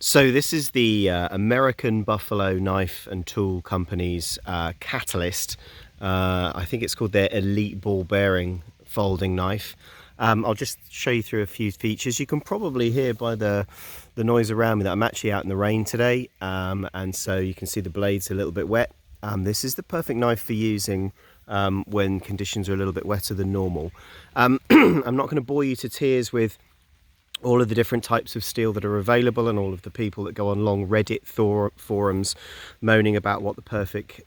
So this is the American Buffalo Knife and Tool Company's Catalyst. I think it's called their Elite Ball Bearing Folding Knife. I'll just show you through a few features. You can probably hear by the noise around me that I'm actually out in the rain today, and so you can see the blades a little bit wet. This is the perfect knife for using when conditions are a little bit wetter than normal. I'm not going to bore you to tears with all of the different types of steel that are available and all of the people that go on long Reddit forums moaning about what the perfect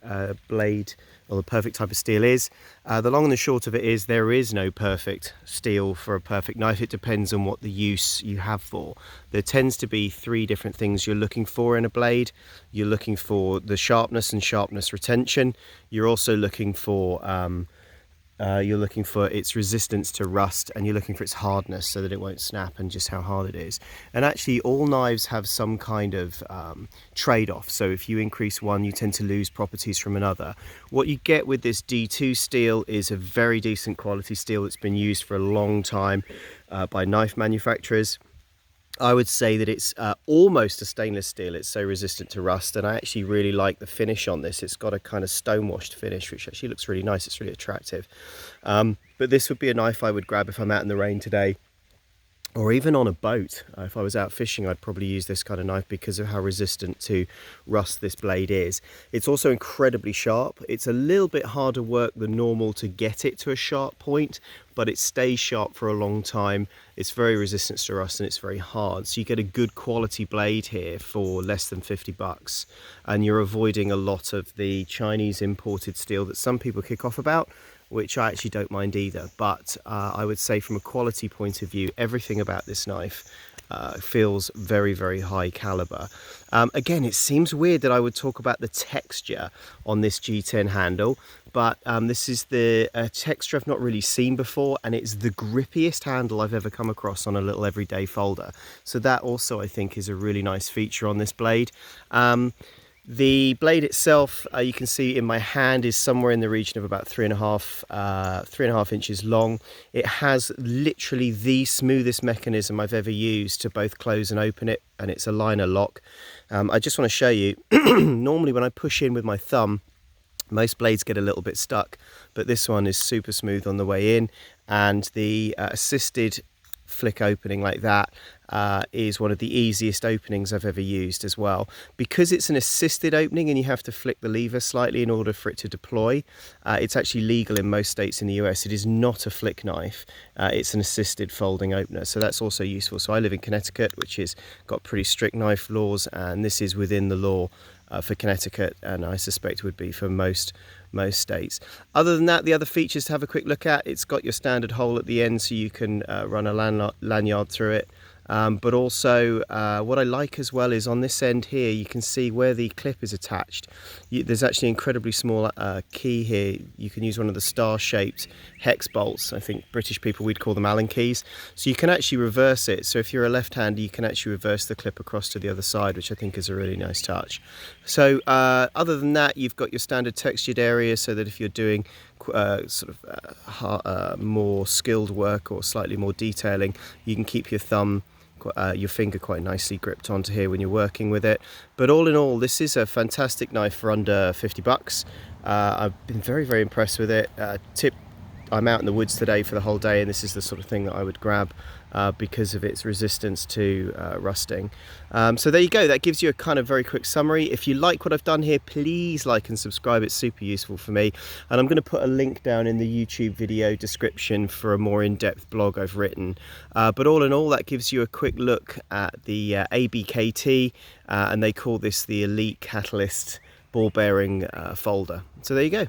blade or the perfect type of steel is. The long and the short of it is there is no perfect steel for a perfect knife. It depends on what the use you have for. There tends to be three different things you're looking for in a blade. You're looking for the sharpness and sharpness retention. You're also looking for its resistance to rust, and you're looking for its hardness so that it won't snap and just how hard it is. And actually all knives have some kind of trade-off. So if you increase one, you tend to lose properties from another. What you get with this D2 steel is a very decent quality steel that's been used for a long time by knife manufacturers. I would say that it's almost a stainless steel. It's so resistant to rust, and I actually really like the finish on this. It's got a kind of stone-washed finish, which actually looks really nice. It's really attractive. But this would be a knife I would grab if I'm out in the rain today, or even on a boat. If I was out fishing, I'd probably use this kind of knife because of how resistant to rust this blade is. It's also incredibly sharp. It's a little bit harder work than normal to get it to a sharp point, but it stays sharp for a long time. It's very resistant to rust, and it's very hard. So you get a good quality blade here for less than 50 bucks. And you're avoiding a lot of the Chinese imported steel that some people kick off about, which I actually don't mind either. But I would say from a quality point of view, everything about this knife feels very, very high caliber. Again, it seems weird that I would talk about the texture on this G10 handle, but this is the texture I've not really seen before, and it's the grippiest handle I've ever come across on a little everyday folder. So that also, I think, is a really nice feature on this blade. The blade itself, you can see in my hand, is somewhere in the region of about 3.5 inches long. It has literally the smoothest mechanism I've ever used to both close and open it, and it's a liner lock. I just want to show you, normally when I push in with my thumb, most blades get a little bit stuck, but this one is super smooth on the way in, and the assisted flick opening like that is one of the easiest openings I've ever used as well. Because it's an assisted opening and you have to flick the lever slightly in order for it to deploy, it's actually legal in most states in the US. It is not a flick knife, it's an assisted folding opener, so that's also useful. So I live in Connecticut, which has got pretty strict knife laws, and this is within the law for Connecticut, and I suspect would be for most states. Other than that, the other features to have a quick look at: it's got your standard hole at the end so you can run a lanyard through it. But also what I like as well is on this end here you can see where the clip is attached. There's actually an incredibly small key here. You can use one of the star-shaped hex bolts. I think British people, we'd call them Allen keys. So you can actually reverse it. So if you're a left-hander, you can actually reverse the clip across to the other side, which I think is a really nice touch. So other than that, you've got your standard textured area so that if you're doing more skilled work or slightly more detailing, you can keep your finger quite nicely gripped onto here when you're working with it. But all in all, this is a fantastic knife for under 50 bucks. I've been very, very impressed with it. I'm out in the woods today for the whole day, and this is the sort of thing that I would grab because of its resistance to rusting. So there you go. That gives you a kind of very quick summary. If you like what I've done here, please like and subscribe. It's super useful for me. And I'm going to put a link down in the YouTube video description for a more in-depth blog I've written. But all in all, that gives you a quick look at the ABKT, and they call this the Elite Catalyst ball bearing folder. So there you go.